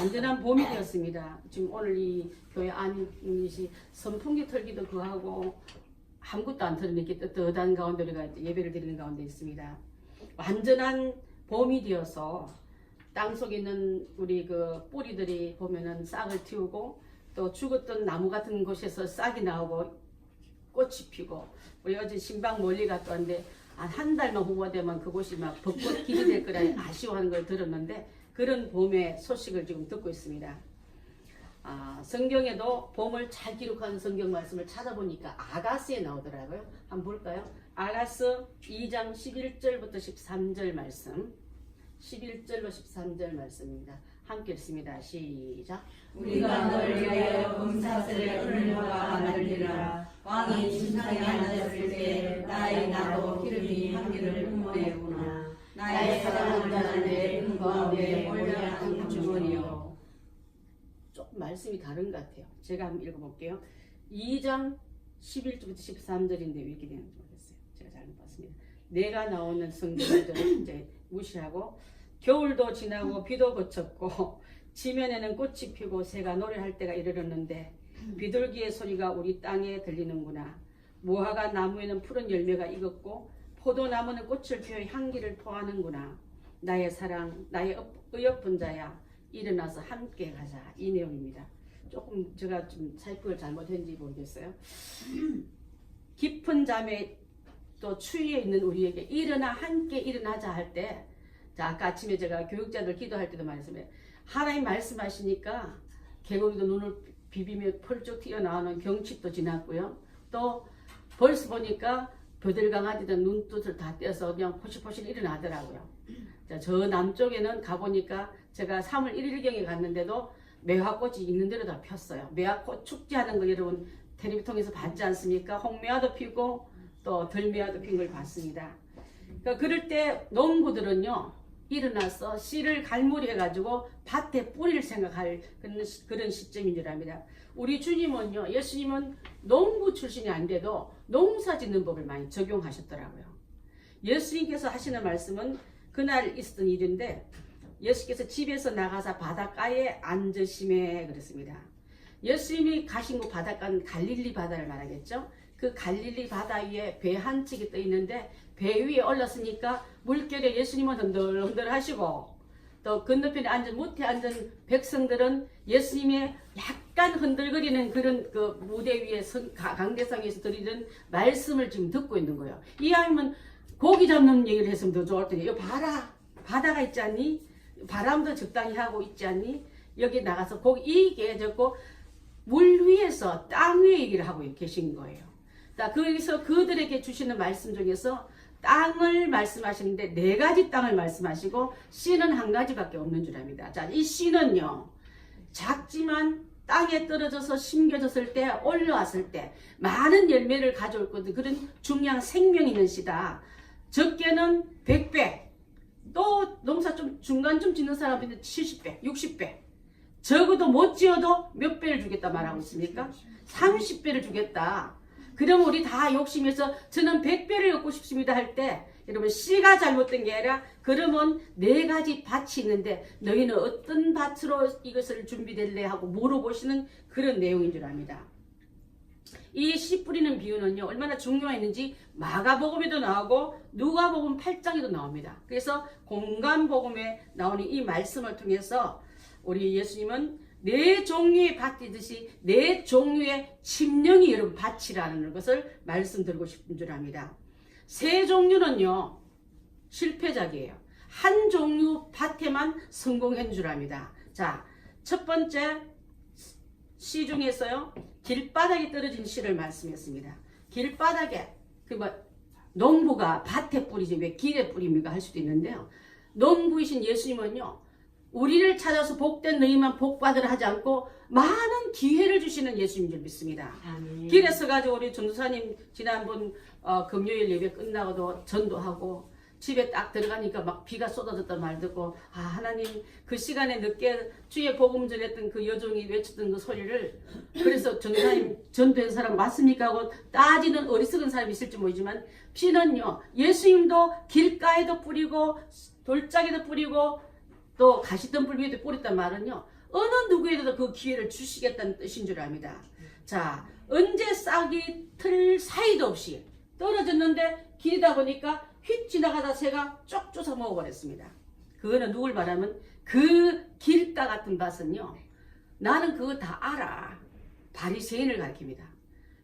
완전한 봄이 되었습니다. 지금 오늘 이 교회 안이시 선풍기 털기도 그하고 아무것도 안 틀는 이렇게 뜨뜻한 가운데 우리가 예배를 드리는 가운데 있습니다. 완전한 봄이 되어서 땅 속에 있는 우리 그 뿌리들이 보면은 싹을 틔우고 또 죽었던 나무 같은 곳에서 싹이 나오고 꽃이 피고 우리 어제 신방 멀리 갔다 왔는데 한 달만 후가 되면 그곳이 막 벚꽃 길이 될 거라 아쉬워하는 걸 들었는데 그런 봄의 소식을 지금 듣고 있습니다. 성경에도 봄을 잘 기록하는 성경 말씀을 찾아보니까 아가스에 나오더라고요. 한번 볼까요? 아가스 2장 11절부터 13절 말씀 11절로 13절 말씀입니다. 함께 읽습니다. 시작. 우리가 널 위하여 금사슬의 은혜와 만들리라. 왕이 침상에 앉았을 때 나의 나도 기름이 한 길을 품어내구나. 나의 사랑하는 자는 내 품 가운데 몰려한 주머니요. 조금 말씀이 다른 것 같아요. 제가 한번 읽어볼게요. 2장 11절부터 13절인데 왜 이렇게 되는지 모르겠어요. 제가 잘못 봤습니다. 내가 나오는 성경을 이제 무시하고 겨울도 지나고 비도 그쳤고 지면에는 꽃이 피고 새가 노래할 때가 이르렀는데 비둘기의 소리가 우리 땅에 들리는구나. 무화과 나무에는 푸른 열매가 익었고 포도나무는 꽃을 피워 향기를 토하는구나. 나의 사랑, 나의 의협분 자야, 일어나서 함께 가자. 이 내용입니다. 조금 제가 좀 살펴을 잘못했는지 모르겠어요. 깊은 잠에 또 추위에 있는 우리에게 일어나 함께 일어나자 할 때, 자 아까 아침에 제가 교육자들 기도할 때도 말했습니다. 하나님 말씀하시니까 개구리도 눈을 비비며 펄쩍 튀어나오는 경칩도 지났고요. 또 벌써 보니까 벼들 강아지들 눈두들 다 떼어서 그냥 포실포실 일어나더라고요. 자, 저 남쪽에는 가보니까 제가 3월 1일경에 갔는데도 매화꽃이 있는 대로 다 폈어요. 매화꽃 축제하는 거 여러분 텔레비 통해서 봤지 않습니까? 홍매화도 피고 또 들매화도 핀 걸 봤습니다. 그러니까 그럴 때 농부들은요 일어나서 씨를 갈무리 해가지고 밭에 뿌리를 생각할 그런 시점인 줄 압니다. 우리 주님은요, 예수님은 농부 출신이 아닌데도 농사 짓는 법을 많이 적용하셨더라고요. 예수님께서 하시는 말씀은 그날 있었던 일인데 예수께서 집에서 나가서 바닷가에 앉으심에 그랬습니다. 예수님이 가신 곳 바닷가는 갈릴리 바다를 말하겠죠. 그 갈릴리 바다 위에 배 한 척이 떠 있는데 배 위에 올랐으니까 물결에 예수님은 흔들흔들 하시고 또 건너편에 앉은 무태 앉은 백성들은 예수님의 약간 흔들거리는 그런 그 무대 위에 강대상에서 드리는 말씀을 지금 듣고 있는 거예요. 이왕이면 고기 잡는 얘기를 했으면 더 좋을 텐데 여기 봐라 바다가 있지 않니? 바람도 적당히 하고 있지 않니? 여기 나가서 고기 이게 적고 물 위에서 땅 위에 얘기를 하고 계신 거예요. 자, 거기서 그들에게 주시는 말씀 중에서 땅을 말씀하시는데 4가지 땅을 말씀하시고 씨는 한 가지밖에 없는 줄 압니다. 자, 이 씨는요 작지만 땅에 떨어져서 심겨졌을 때 올라왔을 때 많은 열매를 가져올 것들 그런 중요한 생명 있는 씨다. 적게는 100배 또 농사 좀 중간쯤 짓는 사람인데 70배 60배 적어도 못 지어도 몇 배를 주겠다 말하고 있습니까? 30배를 주겠다. 그러면 우리 다 욕심에서 저는 100배를 얻고 싶습니다 할 때 여러분 씨가 잘못된 게 아니라 그러면 4가지 밭이 있는데 너희는 어떤 밭으로 이것을 준비될래 하고 물어보시는 그런 내용인 줄 압니다. 이 씨 뿌리는 비유는요 얼마나 중요했는지 마가복음에도 나오고 누가복음 8장에도 나옵니다. 그래서 공간복음에 나오는 이 말씀을 통해서 우리 예수님은 4종류의 밭이듯이 4종류의 심령이 여러분 밭이라는 것을 말씀드리고 싶은 줄 압니다. 3종류는요 실패작이에요. 한 종류 밭에만 성공한 줄 압니다. 자, 첫 번째 씨 중에서요 길바닥에 떨어진 씨를 말씀했습니다. 길바닥에 농부가 밭에 뿌리지 왜 길에 뿌립니까 할 수도 있는데요. 농부이신 예수님은요 우리를 찾아서 복된 너희만 복받으라 하지 않고 많은 기회를 주시는 예수님인 줄 믿습니다. 아멘. 길에 서가지고 우리 전도사님 지난번 금요일 예배 끝나고도 전도하고 집에 딱 들어가니까 막 비가 쏟아졌단 말 듣고 하나님 그 시간에 늦게 주의 복음 전했던 그 여종이 외쳤던 그 소리를 그래서 전도사님 전도한 사람 맞습니까 하고 따지는 어리석은 사람이 있을지 모르지만 피는요 예수님도 길가에도 뿌리고 돌짝에도 뿌리고 또 가시덤불 위에도 뿌렸단 말은요 어느 누구에게도 그 기회를 주시겠다는 뜻인 줄 압니다. 자, 언제 싹이 틀 사이도 없이 떨어졌는데 길이다 보니까 휙 지나가다 새가 쪽 쫓아 먹어버렸습니다. 그거는 누굴 말하면 그 길가 같은 밭은요, 나는 그거 다 알아. 바리새인을 가리킵니다.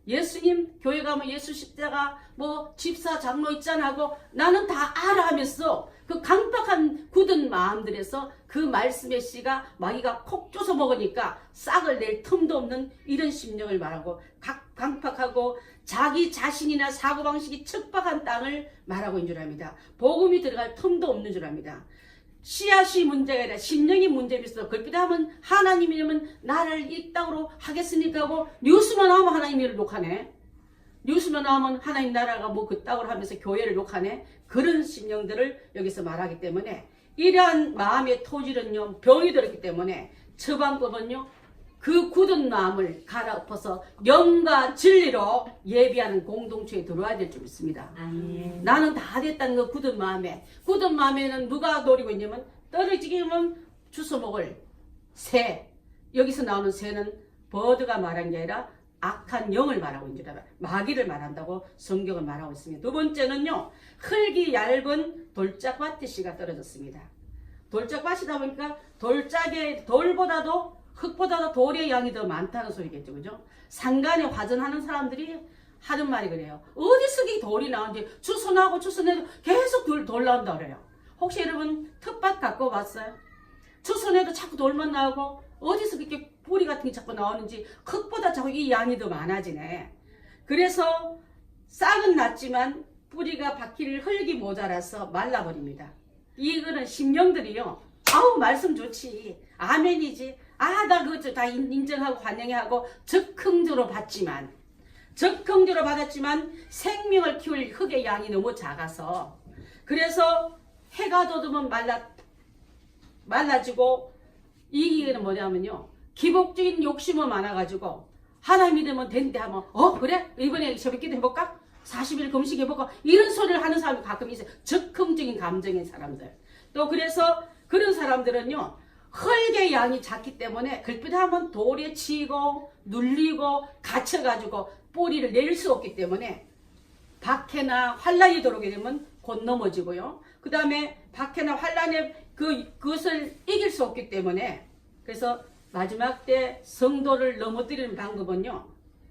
예수님 교회 가면 예수 십자가 뭐 집사 장로 있잖아 하고 나는 다 알아 하면서 그 강팍한 굳은 마음들에서 그 말씀의 씨가 마귀가 콕 쪼서 먹으니까 싹을 낼 틈도 없는 이런 심령을 말하고 강팍하고 자기 자신이나 사고방식이 척박한 땅을 말하고 있는 줄 압니다. 복음이 들어갈 틈도 없는 줄 압니다. 씨앗이 문제가 아니라 심령이 문제가 있어. 걸핏하면 하나님이면 나를 이 땅으로 하겠습니까 하고 뉴스만 나오면 하나님을 욕하네. 뉴스만 나오면 하나님 나라가 뭐 그 땅으로 하면서 교회를 욕하네. 그런 심령들을 여기서 말하기 때문에 이러한 마음의 토질은요, 병이 들었기 때문에 처방법은요, 그 굳은 마음을 갈아엎어서 영과 진리로 예비하는 공동체에 들어와야 될 줄 믿습니다. 아멘. 나는 다 됐다는 그 굳은 마음에는 누가 노리고 있냐면 떨어지기면 주워먹을 새. 여기서 나오는 새는 버드가 말한 게 아니라 악한 영을 말하고 있는 줄 알아요. 마귀를 말한다고 성경은 말하고 있습니다. 두 번째는요, 흙이 얇은 돌짝밭 씨가 떨어졌습니다. 돌짝밭이다 보니까 돌보다도 흙보다도 돌의 양이 더 많다는 소리겠죠. 그죠? 산간에 화전하는 사람들이 하는 말이 그래요. 어디서 이 돌이 나오는지 주워나고 주워내도 계속 돌 나온다 그래요. 혹시 여러분 텃밭 갖고 봤어요? 주워내도 자꾸 돌만 나오고 어디서 그렇게 뿌리 같은 게 자꾸 나오는지 흙보다 자꾸 이 양이 더 많아지네. 그래서 싹은 났지만 뿌리가 박힐 흙이 모자라서 말라버립니다. 이거는 심령들이요. 아우 말씀 좋지. 아멘이지. 아, 나 그거 다 인정하고 환영하고 적흥적으로 받았지만 생명을 키울 흙의 양이 너무 작아서 그래서 해가 돋으면 말라지고 이기는 뭐냐면요. 기복적인 욕심은 많아가지고 하나님 믿으면 된대 하면 그래? 이번에 새벽기도 해볼까? 40일 금식 해볼까? 이런 소리를 하는 사람이 가끔 있어요. 적흥적인 감정인 사람들. 또 그래서 그런 사람들은요. 흙의 양이 작기 때문에 걸핏하면 돌에 치고 눌리고 갇혀가지고 뿌리를 낼 수 없기 때문에 박해나 환란이 들어오게 되면 곧 넘어지고요. 그 다음에 박해나 환란에 그것을 이길 수 없기 때문에 그래서 마지막 때 성도를 넘어뜨리는 방법은요.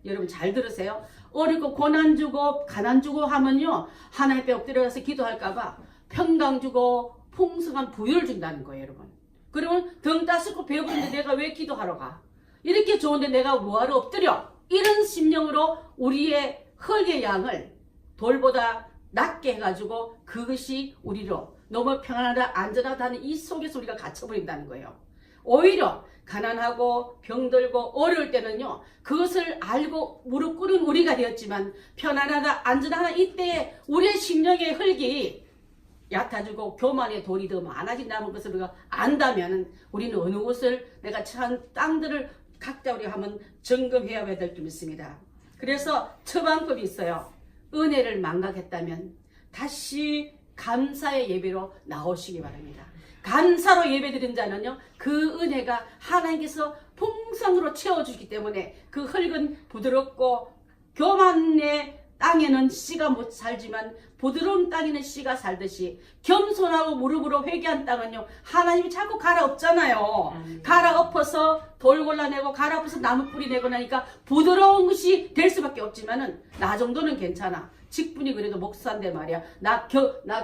여러분 잘 들으세요. 어렵고 고난 주고 가난 주고 하면요. 하나님 앞에 엎드려서 기도할까봐 평강 주고 풍성한 부유를 준다는 거예요. 여러분. 그러면 등 따스고 배부른데 내가 왜 기도하러 가? 이렇게 좋은데 내가 뭐하러 엎드려? 이런 심령으로 우리의 흙의 양을 돌보다 낮게 해가지고 그것이 우리로 너무 평안하다 안전하다는 이 속에서 우리가 갇혀버린다는 거예요. 오히려 가난하고 병들고 어려울 때는요. 그것을 알고 무릎 꿇은 우리가 되었지만 편안하다 안전하다 이때에 우리의 심령의 흙이 얕아지고 교만의 돌이 더 많아진다는 것을 우리가 안다면 우리는 어느 곳을 내가 처한 땅들을 각자 우리가 한번 점검해야 될 줄 믿습니다. 그래서 처방법이 있어요. 은혜를 망각했다면 다시 감사의 예배로 나오시기 바랍니다. 감사로 예배드린 자는요. 그 은혜가 하나님께서 풍성으로 채워주기 때문에 그 흙은 부드럽고 교만의 땅에는 씨가 못 살지만 부드러운 땅에는 씨가 살듯이 겸손하고 무릎으로 회개한 땅은요. 하나님이 자꾸 갈아엎잖아요. 갈아엎어서 돌 골라내고 갈아엎어서 나무 뿌리 내고 나니까 부드러운 것이 될 수밖에 없지만은 나 정도는 괜찮아. 직분이 그래도 목사인데 말이야. 나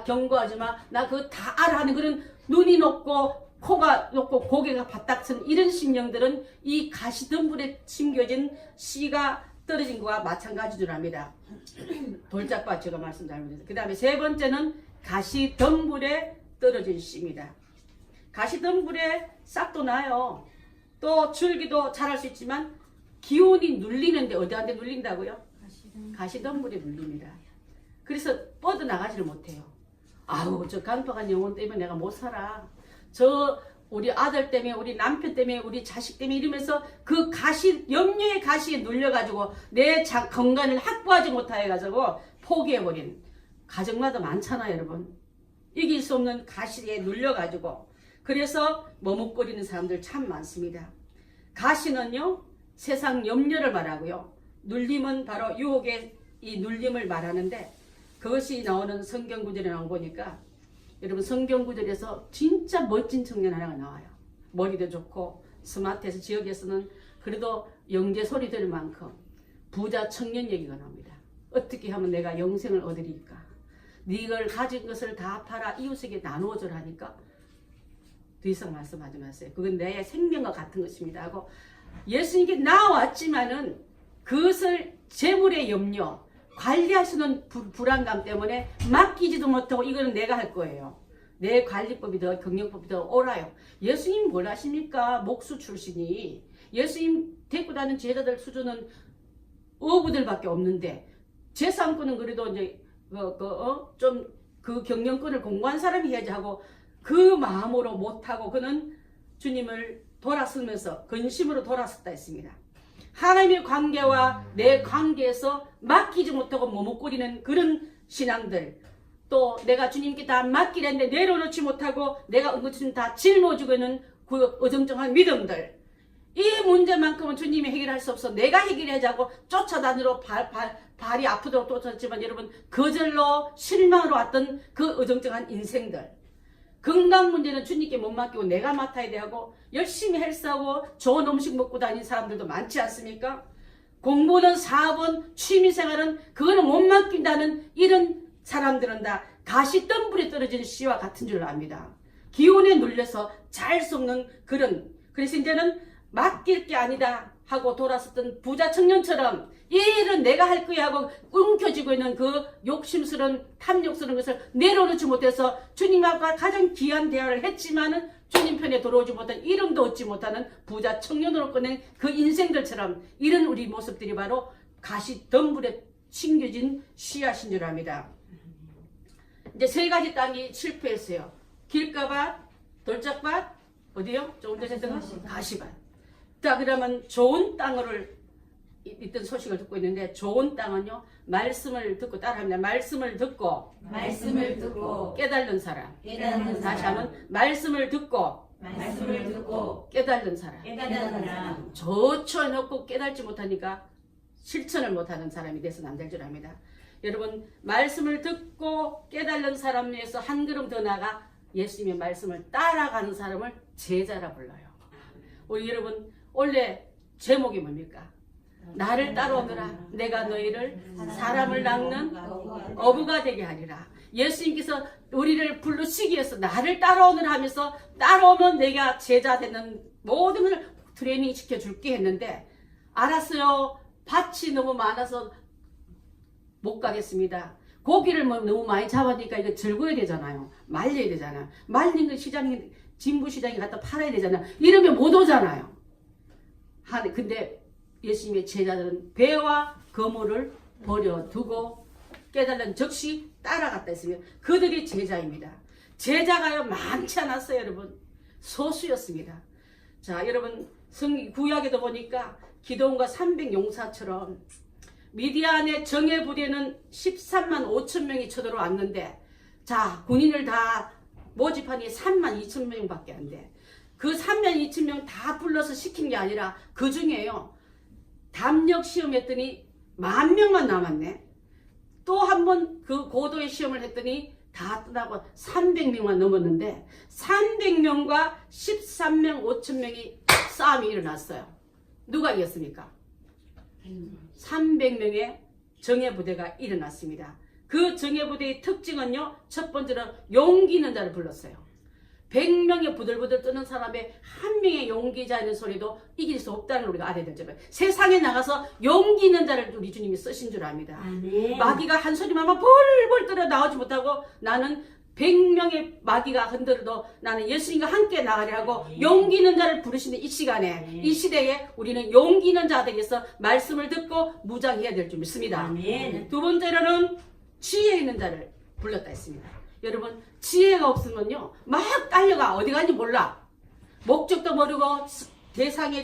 경고하지 마. 나 그거 다 알아 하는 그런 눈이 높고 코가 높고 고개가 바닥 선 이런 심령들은 이 가시덤불에 심겨진 씨가 떨어진 것과 마찬가지 줄 압니다. 돌짝밭 제가 말씀 잘못했어요. 그 다음에 세 번째는 가시덤불에 떨어진 씨입니다. 가시덤불에 싹도 나요. 또 줄기도 자랄 수 있지만 기온이 눌리는데 어디한테 눌린다고요? 가시덤불에 눌립니다. 그래서 뻗어나가지를 못해요. 아우 저 강박한 영혼 때문에 내가 못 살아. 저 우리 아들 때문에 우리 남편 때문에 우리 자식 때문에 이러면서 그 염려의 가시에 눌려가지고 내 건강을 확보하지 못해가지고 포기해버린 가정마다 많잖아요. 여러분. 이길 수 없는 가시에 눌려가지고 그래서 머뭇거리는 사람들 참 많습니다. 가시는요 세상 염려를 말하고요, 눌림은 바로 유혹의 이 눌림을 말하는데, 그것이 나오는 성경 구절에 나온 보니까 여러분 성경 구절에서 진짜 멋진 청년 하나가 나와요. 머리도 좋고 스마트해서 지역에서는 그래도 영재 소리 들을 만큼 부자 청년 얘기가 나옵니다. 어떻게 하면 내가 영생을 얻으리까? 네가 가진 것을 다 팔아 이웃에게 나누어 주라니까 더 이상 말씀하지 마세요. 그건 내 생명과 같은 것입니다 하고, 예수님께 나왔지만은 그것을 재물의 염려, 관리하시는 불안감 때문에 맡기지도 못하고 이거는 내가 할 거예요. 내 관리법이 더 경영법이 더 옳아요. 예수님 뭘 하십니까? 목수 출신이. 예수님 데리고 다니는 제자들 수준은 어부들밖에 없는데, 재산권은 그래도 이제 좀 그 경영권을 공부한 사람이 해야지 하고 그 마음으로 못하고 그는 주님을 돌아서면서 근심으로 돌아섰다 했습니다. 하나님의 관계와 내 관계에서 맡기지 못하고 머뭇거리는 그런 신앙들, 또 내가 주님께 다 맡기려는데 내려놓지 못하고 내가 은근히 다 짊어지고 있는 그 어정쩡한 믿음들, 이 문제만큼은 주님이 해결할 수 없어 내가 해결하자고 쫓아다니러 발이 아프도록 쫓았지만, 여러분 거절로 실망으로 왔던 그 어정쩡한 인생들, 건강 문제는 주님께 못 맡기고 내가 맡아야 돼 하고 열심히 헬스하고 좋은 음식 먹고 다니는 사람들도 많지 않습니까? 공부는 사업은 취미생활은 그거는 못 맡긴다는 이런 사람들은 다 가시덤불에 떨어진 씨와 같은 줄 압니다. 기운에 눌려서 잘 속는 그런, 그래서 이제는 맡길 게 아니다 하고 돌아섰던 부자 청년처럼 이 일은 내가 할 거야 하고 움켜쥐고 있는 그 욕심스러운 탐욕스러운 것을 내려놓지 못해서 주님과 가장 귀한 대화를 했지만은 주님 편에 돌아오지 못한, 이름도 얻지 못하는 부자 청년으로 꺼낸 그 인생들처럼, 이런 우리 모습들이 바로 가시덤불에 심겨진 씨앗인 줄 압니다. 이제 세 가지 땅이 실패했어요. 길가밭, 돌짝밭, 어디요? 조금 전에 했던 거? 가시밭. 자, 그러면 좋은 땅을 있던 소식을 듣고 있는데, 좋은 땅은요 말씀을 듣고 따라합니다. 말씀을 듣고 깨달는 사람. 다시 하면 말씀을 듣고 깨달는 사람. 저쳐놓고 깨달지 못하니까 실천을 못하는 사람이 돼서는 안 될 줄 압니다. 여러분 말씀을 듣고 깨달는 사람 위해서 한 걸음 더 나아가 예수님의 말씀을 따라가는 사람을 제자라 불러요. 우리 여러분 원래 제목이 뭡니까? 나를 따라오너라. 내가 너희를 사람을 낚는 어부가 되게 하리라. 예수님께서 우리를 부르시기 위해서 나를 따라오너라 하면서, 따라오면 내가 제자 되는 모든 걸 트레이닝 시켜줄게 했는데, 알았어요. 밭이 너무 많아서 못 가겠습니다. 고기를 뭐 너무 많이 잡으니까 이거 즐거워야 되잖아요. 말려야 되잖아요. 말린 거 시장에, 진부시장에 갖다 팔아야 되잖아요. 이러면 못 오잖아요. 근데 예수님의 제자들은 배와 거물을 버려두고 깨달은 즉시 따라갔다 했으면 그들이 제자입니다. 제자가요 많지 않았어요. 여러분 소수였습니다. 자, 여러분 구약에도 보니까 기도원과 300용사처럼 미디안의 정예 부대는 13만 5천 명이 쳐들어왔는데, 자, 군인을 다 모집하니 3만 2천 명밖에 안 돼. 그 3만 2천 명 다 불러서 시킨 게 아니라 그 중에요 담력 시험 했더니 10,000명만 남았네. 또 한 번 그 고도의 시험을 했더니 다 떠나고 300명만 넘었는데, 300명과 13명 5천 명이 싸움이 일어났어요. 누가 이겼습니까? 300명의 정예부대가 일어났습니다. 그 정예부대의 특징은요, 첫 번째로 용기 있는 자를 불렀어요. 100명의 부들부들 떠는 사람의 한 명의 용기 자는 소리도 이길 수 없다는 걸 우리가 알아야 되죠. 세상에 나가서 용기 있는 자를 우리 주님이 쓰신 줄 압니다. 아멘. 마귀가 한 소리만 벌벌 떨어 나오지 못하고, 나는 100명의 마귀가 흔들어도 나는 예수님과 함께 나가려 하고 용기 있는 자를 부르시는 이 시간에, 이 시대에 우리는 용기 있는 자들에게서 말씀을 듣고 무장해야 될 줄 믿습니다. 아멘. 두 번째로는 지혜 있는 자를 불렀다 했습니다. 여러분 지혜가 없으면요 막 달려가 어디 가는지 몰라. 목적도 모르고 대상에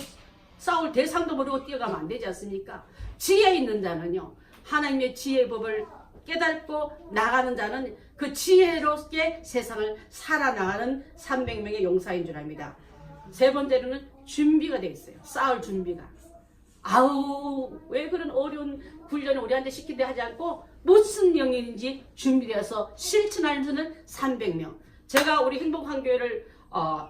싸울 대상도 모르고 뛰어가면 안 되지 않습니까? 지혜 있는 자는요 하나님의 지혜의 법을 깨닫고 나가는 자는 그 그 지혜롭게 세상을 살아나가는 300명의 용사인 줄 압니다. 세 번째로는 준비가 되어 있어요. 싸울 준비가. 아우 왜 그런 어려운 훈련을 우리한테 시키게 하지 않고 무슨 영역인지 준비되어서 실천하는 수는 300명. 제가 우리 행복한 교회를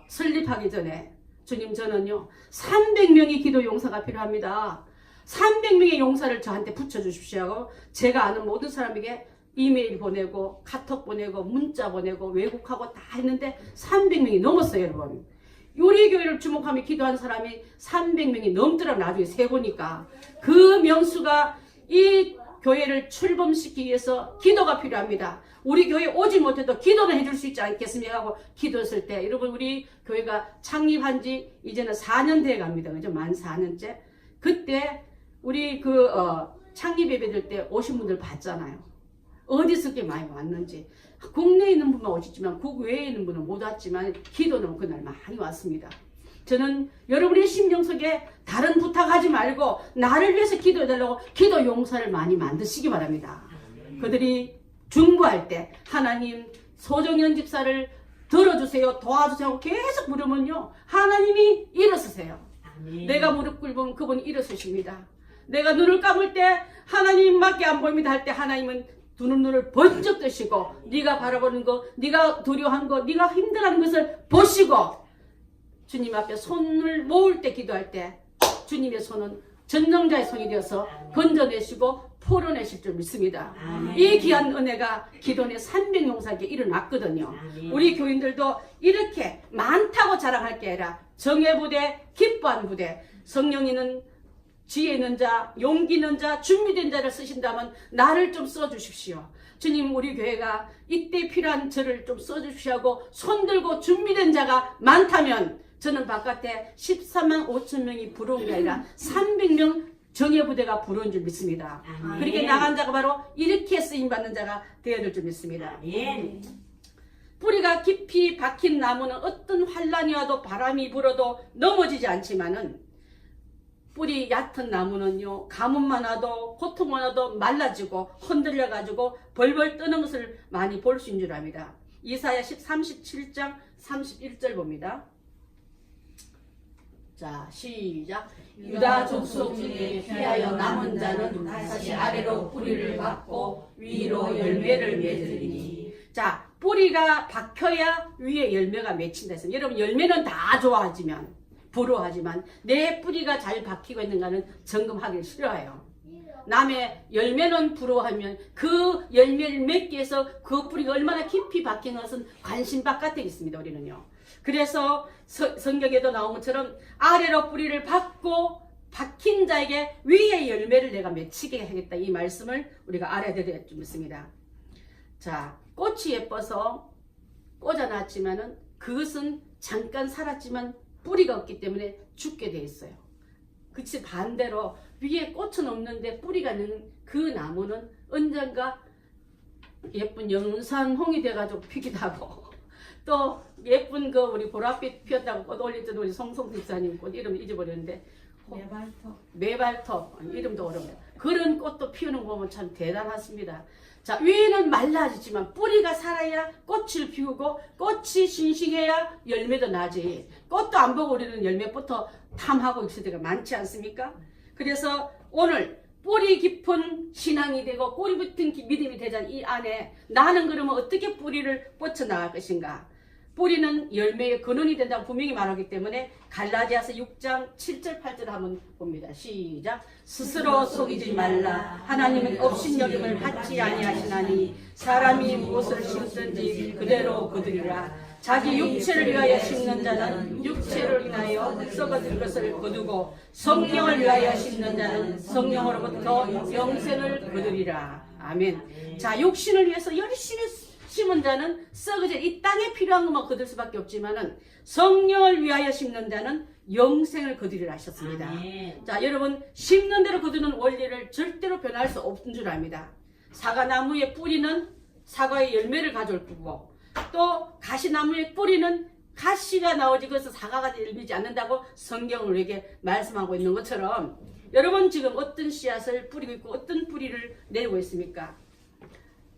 설립하기 전에 주님 저는요 300명의 기도 용사가 필요합니다. 300명의 용사를 저한테 붙여주십시오 하고 제가 아는 모든 사람에게 이메일 보내고 카톡 보내고 문자 보내고 외국하고 다 했는데 300명이 넘었어요 여러분. 우리 교회를 주목하며 기도한 사람이 300명이 넘더라고 나중에 세보니까. 그 명수가 이 교회를 출범시키기 위해서 기도가 필요합니다. 우리 교회 오지 못해도 기도는 해줄 수 있지 않겠습니까 하고 기도했을 때 여러분 우리 교회가 창립한 지 이제는 4년 돼 갑니다. 그죠? 만 4년째. 그때 우리 창립 예배될 때 오신 분들 봤잖아요. 어디서 그렇게 많이 왔는지. 국내에 있는 분만 오셨지만 국외에 있는 분은 못 왔지만 기도는 그날 많이 왔습니다. 저는 여러분의 심령 속에 다른 부탁하지 말고 나를 위해서 기도해달라고 기도 용사를 많이 만드시기 바랍니다. 그들이 중보할 때 하나님 소정연 집사를 들어주세요 도와주세요 하고 계속 부르면요 하나님이 일어서세요. 내가 무릎 꿇으면 그분이 일어서십니다. 내가 눈을 감을 때 하나님밖에 안 보입니다 할 때 하나님은 눈을 번쩍 뜨시고 네가 바라보는 거 네가 두려워한 거 네가 힘들어하는 것을 보시고 주님 앞에 손을 모을 때 기도할 때 주님의 손은 전능자의 손이 되어서 건져내시고 풀어내실 줄 믿습니다. 이 귀한 은혜가 기도의 300용사에게 일어났거든요. 우리 교인들도 이렇게 많다고 자랑할 게 아니라 정예부대, 기뻐하는 부대, 성령이는 지혜 있는 자, 용기 있는 자, 준비된 자를 쓰신다면 나를 좀 써주십시오. 주님 우리 교회가 이때 필요한 저를 좀 써주십시오 하고 손들고 준비된 자가 많다면 저는 바깥에 13만 5천 명이 부러운 게 아니라 300명 정예부대가 부러운 줄 믿습니다. 그렇게 나간 자가 바로 이렇게 쓰임받는 자가 되어야 될 줄 믿습니다. 뿌리가 깊이 박힌 나무는 어떤 환란이 와도 바람이 불어도 넘어지지 않지만은 뿌리 얕은 나무는요 가뭄만 와도 고통만 와도 말라지고 흔들려 가지고 벌벌 떠는 것을 많이 볼 수 있는 줄 압니다. 이사야 37장 31절 봅니다. 자 시작. 유다 족속 중에 피하여 남은 자는 다시 아래로 뿌리를 받고 위로 열매를 맺으리니. 자 뿌리가 박혀야 위에 열매가 맺힌다 했어요. 여러분 열매는 다 좋아하지만 부러워하지만 내 뿌리가 잘 박히고 있는가는 점검하기 싫어해요. 남의 열매는 부러워하면 그 열매를 맺기 위해서 그 뿌리가 얼마나 깊이 박힌 것은 관심 바깥에 있습니다. 우리는요. 그래서 성경에도 나온 것처럼 아래로 뿌리를 받고 박힌 자에게 위에 열매를 내가 맺히게 하겠다. 이 말씀을 우리가 알아야 될 줄 믿습니다. 자, 꽃이 예뻐서 꽂아놨지만은 그것은 잠깐 살았지만 뿌리가 없기 때문에 죽게 돼 있어요. 그치 반대로 위에 꽃은 없는데 뿌리가 있는 그 나무는 언젠가 예쁜 연산홍이 돼가지고 피기도 하고 또 예쁜 그 우리 보랏빛 피었다고 꽃 올릴 때도 우리 송송 집사님 꽃 이름 잊어버렸는데 메발톱 이름도 어려워요. 그런 꽃도 피우는 거 보면 참 대단하십니다. 자 위에는 말라지지만 뿌리가 살아야 꽃을 피우고 꽃이 싱싱해야 열매도 나지. 꽃도 안 보고 우리는 열매부터 탐하고 있을 때가 많지 않습니까? 그래서 오늘 뿌리 깊은 신앙이 되고 뿌리 붙은 믿음이 되자는 이 안에 나는 그러면 어떻게 뿌리를 뻗쳐나갈 것인가. 뿌리는 열매의 근원이 된다고 분명히 말하기 때문에 갈라디아서 6장 7절 8절 한번 봅니다. 시작. 스스로 속이지 말라. 하나님은 업신여김을 받지 아니하시나니 사람이 무엇을 심든지 그대로 거두리라. 자기 육체를 위하여 심는 자는 육체를 인하여 썩어질 것을 거두고 성령을 위하여 심는 자는 성령으로부터 영생을 거두리라. 아멘. 자 육신을 위해서 열심히 심은 자는 썩어질 이 땅에 필요한 것만 거둘 수밖에 없지만은 성령을 위하여 심는 자는 영생을 거두리라 하셨습니다. 자 여러분 심는 대로 거두는 원리를 절대로 변할 수 없는 줄 압니다. 사과나무의 뿌리는 사과의 열매를 가져올 거고 또 가시나무의 뿌리는 가시가 나오지 그래서 사과가 열리지 않는다고 성경을 우리에게 말씀하고 있는 것처럼 여러분 지금 어떤 씨앗을 뿌리고 있고 어떤 뿌리를 내리고 있습니까?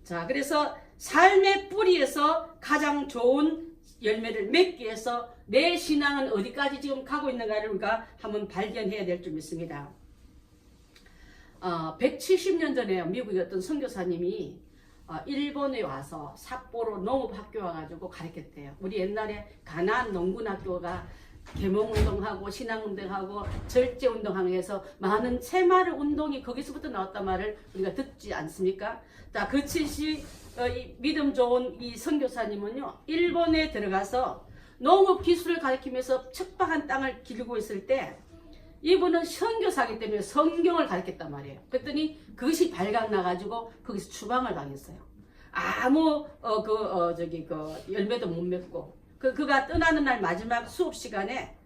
자 그래서 삶의 뿌리에서 가장 좋은 열매를 맺기 위해서 내 신앙은 어디까지 지금 가고 있는가를 우리가 한번 발견해야 될 줄 믿습니다. 170년 전에 미국의 어떤 선교사님이 일본에 와서 삿포로 농업학교 와가지고 가르쳤대요. 우리 옛날에 가나안 농군학교가 계몽운동하고 신앙운동하고 절제운동하고 해서 많은 새마을 운동이 거기서부터 나왔단 말을 우리가 듣지 않습니까? 자, 그 70 믿음 좋은 이 선교사님은요, 일본에 들어가서 농업 기술을 가르치면서 척박한 땅을 기르고 있을 때 이분은 선교사기 때문에 성경을 가르쳤단 말이에요. 그랬더니 그것이 발각나가지고 거기서 추방을 당했어요. 아무 열매도 못 맺고 그가 떠나는 날 마지막 수업 시간에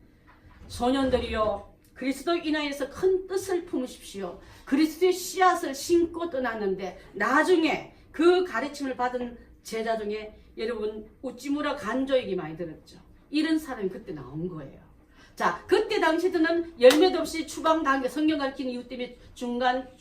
소년들이여 그리스도 인하여서 큰 뜻을 품으십시오. 그리스도의 씨앗을 심고 떠났는데 나중에 그 가르침을 받은 제자 중에 여러분 우찌무라 간조에게 많이 들었죠. 이런 사람이 그때 나온 거예요. 자, 그때 당시에는 열매도 없이 추방당해 성경 가르치는 이유 때문에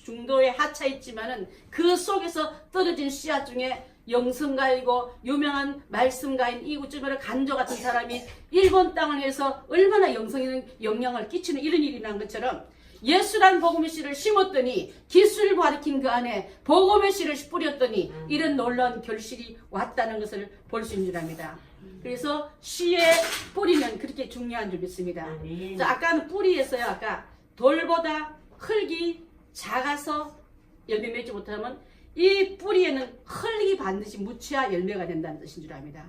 중도에 하차했지만은 그 속에서 떨어진 씨앗 중에 영성가이고 유명한 말씀가인 이우찌무라 간조 같은 사람이 일본 땅을 해서 얼마나 영성에 영향을 끼치는 이런 일이 난 것처럼 예수란 복음의 씨를 심었더니 기술을 가리킨 그 안에 복음의 씨를 뿌렸더니 이런 놀라운 결실이 왔다는 것을 볼 수 있는 줄 압니다. 그래서 씨의 뿌리는 그렇게 중요한 줄 믿습니다. 자, 아까는 뿌리에서요, 아까 돌보다 흙이 작아서 열매 맺지 못하면 이 뿌리에는 흙이 반드시 묻혀야 열매가 된다는 뜻인 줄 압니다.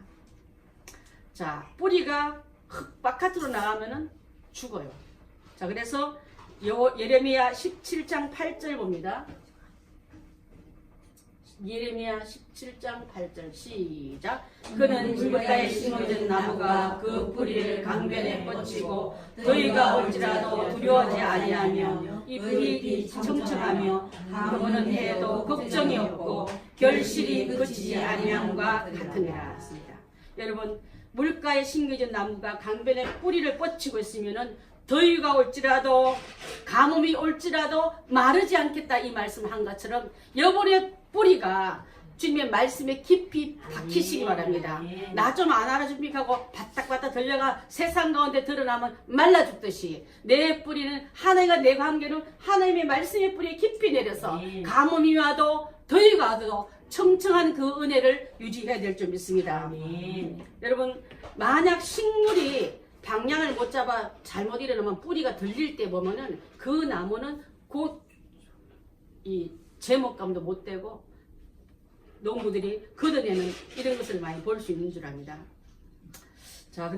자, 뿌리가 흙 바깥으로 나가면은 죽어요. 자, 그래서 예레미야 17장 8절 봅니다. 예레미야 17장 8절 시작. 그는 물가에 심어진 나무가 그 뿌리를 강변에 뻗치고 더위가 올지라도 두려워하지 아니하며 잎이 청청하며 가무는 해도 걱정이 없고 결실이 그치지 아니함과 같으니라. 여러분, 물가에 심겨진 나무가 강변에 뿌리를 뻗치고 있으면은 더위가 올지라도 가뭄이 올지라도 마르지 않겠다 이 말씀을 한 것처럼 여러분의 뿌리가 주님의 말씀에 깊이 박히시기 바랍니다. 나 좀 안 알아줍니까 하고 바닥바닥 들려가 세상 가운데 드러나면 말라 죽듯이 내 뿌리는 하나님과 내 관계는 하나님의 말씀의 뿌리에 깊이 내려서 가뭄이 와도 더위가 와도 청청한 그 은혜를 유지해야 될 줄 믿습니다. 여러분, 만약 식물이 방향을 못 잡아 잘못 일어나면 뿌리가 들릴 때 보면은 그 나무는 곧 이 제목감도 못 되고 농부들이 걷어내는 이런 것을 많이 볼 수 있는 줄 압니다. 자,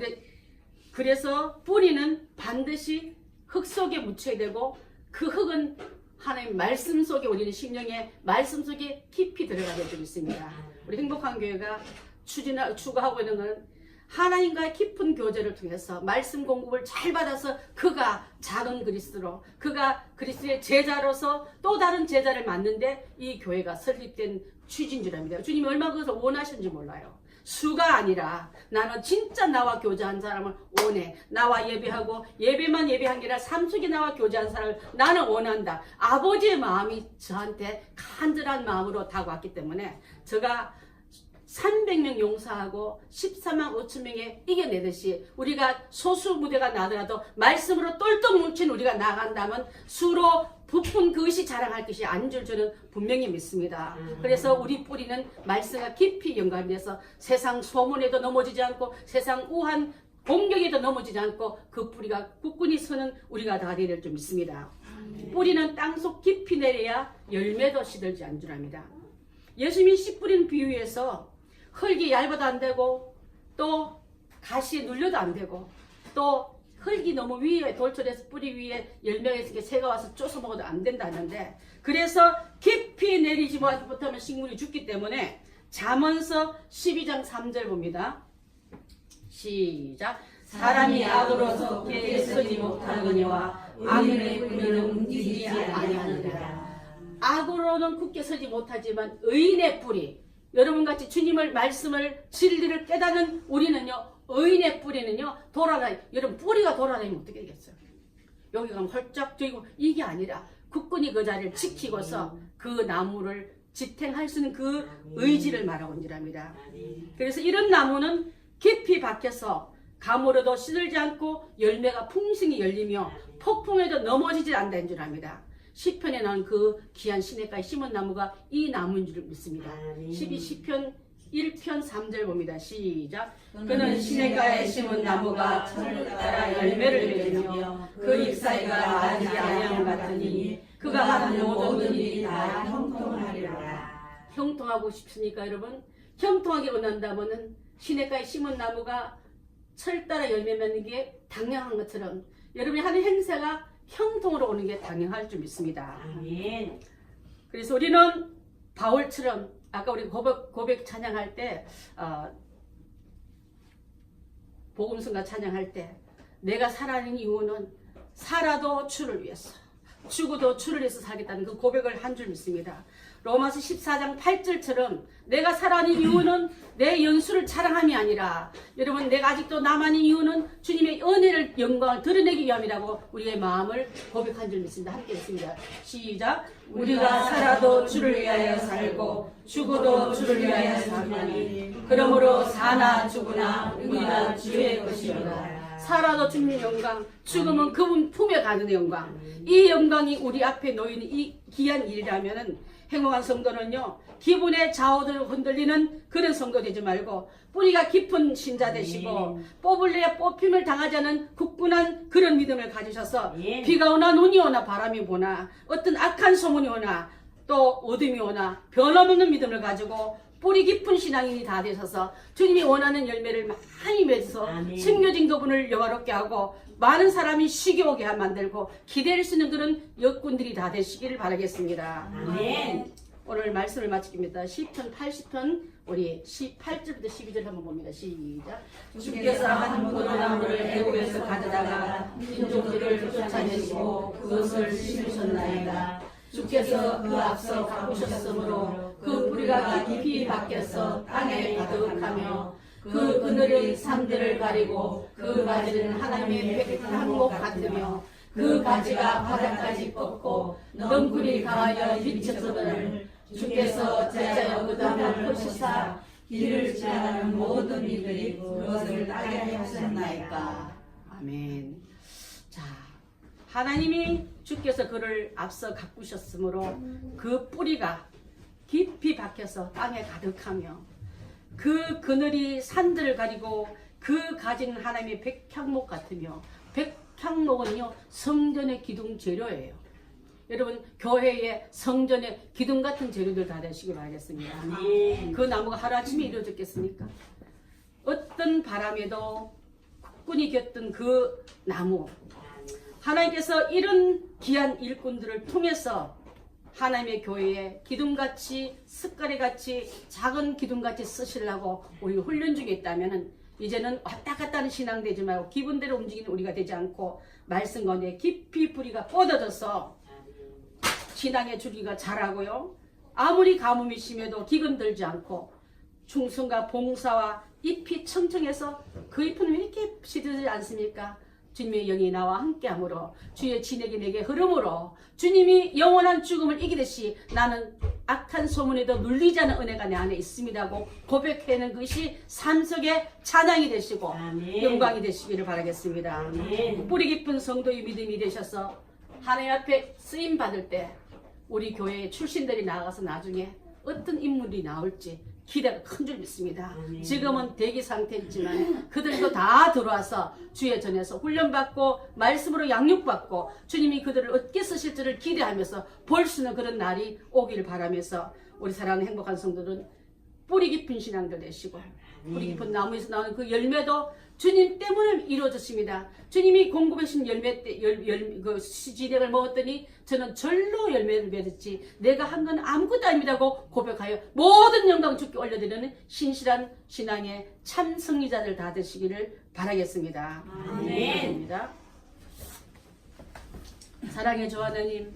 그래서 뿌리는 반드시 흙 속에 묻혀야 되고 그 흙은 하나님 말씀 속에 우리는 심령의 말씀 속에 깊이 들어가야 될 줄 있습니다. 우리 행복한 교회가 추구하고 있는 것은 하나님과의 깊은 교제를 통해서 말씀 공급을 잘 받아서 그가 작은 그리스도로 그가 그리스도의 제자로서 또 다른 제자를 맡는데 이 교회가 설립된 취지인 줄 압니다. 주님이 얼마나 그것을 원하시는지 몰라요. 수가 아니라 나는 진짜 나와 교제한 사람을 원해. 나와 예배하고 예배만 예배한 게 아니라 삶 속에 나와 교제한 사람을 나는 원한다. 아버지의 마음이 저한테 간절한 마음으로 다가왔기 때문에 제가 300명 용사하고 14만 5천 명에 이겨내듯이 우리가 소수 무대가 나더라도 말씀으로 똘똘 뭉친 우리가 나간다면 수로 부푼 그것이 자랑할 것이 아닌 줄 저는 분명히 믿습니다. 그래서 우리 뿌리는 말씀과 깊이 연관돼서 세상 소문에도 넘어지지 않고 세상 우한 공격에도 넘어지지 않고 그 뿌리가 굳건히 서는 우리가 다 되야 될 줄 믿습니다. 뿌리는 땅속 깊이 내려야 열매도 시들지 않는 줄 압니다. 예수님이 씨 뿌리는 비유에서 흙이 얇아도 안 되고 또 가시에 눌려도 안 되고 또 흙이 너무 위에 돌출해서 뿌리 위에 열매가 있으니까 새가 와서 쪼서 먹어도 안 된다는데 그래서 깊이 내리지 못하면 식물이 죽기 때문에 잠언서 12장 3절 봅니다. 시작. 사람이 악으로서 굳게 서지 못하거니와 악인의 뿌리는 움직이지 아니하느니라. 악으로는 굳게 서지 못하지만 의인의 뿌리, 여러분같이 주님을 말씀을 진리를 깨닫는 우리는요, 의인의 뿌리는요 돌아다니. 여러분 뿌리가 돌아다니면 어떻게 되겠어요? 여기 가면 헐쩍 저기고 이게 아니라 굳건히 그 자리를 지키고서 그 나무를 지탱할 수 있는 그 의지를 말하고 있느랍니다. 그래서 이런 나무는 깊이 박혀서 가물어도 시들지 않고 열매가 풍성히 열리며 폭풍에도 넘어지지 않는다는 줄 압니다. 시편에 나온 그 귀한 시냇가에 심은 나무가 이 나무인 줄 믿습니다. 12시편 1편 3절 봅니다. 시작. 그는 시냇가에 심은 나무가 철을 따라 열매를 맺으며 그 잎사이가 아지 아니함 같으니 그가 하는 모든 일이 다 형통하리라. 형통하고 싶습니까 여러분? 형통하게 원한다면은 시냇가에 심은 나무가 철 따라 열매 맺는 게 당연한 것처럼 여러분이 하는 행사가 형통으로 오는 게 당연할 줄 믿습니다. 아멘. 그래서 우리는 바울처럼 아까 우리 고백 찬양할 때 복음성가 찬양할 때 내가 살아가는 이유는 살아도 주를 위해서 죽어도 주를 위해서 살겠다는 그 고백을 한 줄 믿습니다. 로마서 14장 8절처럼 내가 살아가는 이유는 내 연수를 자랑함이 아니라 여러분 내가 아직도 남아있는 이유는 주님의 은혜를 영광을 드러내기 위함이라고 우리의 마음을 고백한 줄 믿습니다. 함께 했습니다. 시작. 우리가 살아도 주를 위하여 살고 죽어도 주를 위하여 살나니 그러므로 사나 죽으나 우리가 주의 것이로다. 살아도 주님의 영광, 죽으면 그분 품에 가는 영광. 이 영광이 우리 앞에 놓이는 이 귀한 일이라면은 행복한 성도는요, 기분의 좌우를 흔들리는 그런 성도 되지 말고 뿌리가 깊은 신자 되시고 뽑을래야 뽑힘을 당하지 않은 굳건한 그런 믿음을 가지셔서 비가 오나 눈이 오나 바람이 오나 어떤 악한 소문이 오나 또 어둠이 오나 변함없는 믿음을 가지고 뿌리 깊은 신앙인이 다 되셔서 주님이 원하는 열매를 많이 맺어서 숨겨진 그분을 영화롭게 하고 많은 사람이 시기 오게 만들고 기대할 수 있는 그런 역군들이 다 되시기를 바라겠습니다. 아멘. 오늘 말씀을 마치겠습니다. 시편 80편 우리 18절부터 12절 한번 봅니다. 시작. 주께서 한 포도나무를 애굽에서 가져다가 민족들을 쫓아내시고 그것을 심으셨나이다. 주께서 그 앞서 가꾸셨으므로 그 뿌리가 깊이 박혀서 땅에 가득하며 그 그늘이 산들을 가리고 그 가지는 하나님의 백한 목 같으며 그 가지가 바닥까지 뻗고 넝쿨이 강하여 미쳤으므로 주께서 제자여 그 담을 푸시사 길을 지나가는 모든 이들이 그것을 따게 하셨나이까. 아멘. 자, 하나님이 주께서 그를 앞서 가꾸셨으므로 그 뿌리가 깊이 박혀서 땅에 가득하며 그 그늘이 산들을 가리고 그 가지는 하나님의 백향목 같으며 백향목은요 성전의 기둥 재료예요. 여러분 교회의 성전의 기둥 같은 재료들 다 되시기 바라겠습니다. 그 나무가 하루아침에 이루어졌겠습니까? 어떤 바람에도 굳건히 겼던 그 나무 하나님께서 이런 귀한 일꾼들을 통해서 하나님의 교회에 기둥같이 습가리같이 작은 기둥같이 쓰시려고 우리가 훈련 중에 있다면 이제는 왔다 갔다 하는 신앙 되지 말고 기분대로 움직이는 우리가 되지 않고 말씀 가운데 깊이 뿌리가 뻗어져서 신앙의 줄기가 자라고요. 아무리 가뭄이 심해도 기근 들지 않고 충성과 봉사와 잎이 청청해서 그 잎은 왜 이렇게 시들지 않습니까? 주님의 영이 나와 함께함으로 주의 진액이 내게 흐름으로 주님이 영원한 죽음을 이기듯이 나는 악한 소문에도 눌리지 않은 은혜가 내 안에 있습니다고 고백하는 것이 삶 속의 찬양이 되시고 아멘. 영광이 되시기를 바라겠습니다. 아멘. 뿌리 깊은 성도의 믿음이 되셔서 하나님 앞에 쓰임 받을 때 우리 교회의 출신들이 나가서 나중에 어떤 인물이 나올지 기대가 큰 줄 믿습니다. 아멘. 지금은 대기 상태이지만 그들도 다 들어와서 주의 전에서 훈련받고 말씀으로 양육받고 주님이 그들을 어떻게 쓰실지를 기대하면서 볼 수 있는 그런 날이 오기를 바라면서 우리 사랑하는 행복한 성도들은 뿌리 깊은 신앙들 되시고 뿌리 깊은 나무에서 나오는 그 열매도 주님 때문에 이루어졌습니다. 주님이 공급하신 열매 때 그 진액을 먹었더니 저는 절로 열매를 맺었지 내가 한 건 아무것도 아닙니다고 고백하여 모든 영광 주께 올려드리는 신실한 신앙의 참 승리자들 다 되시기를 바라겠습니다. 아멘. 사랑의 주 하나님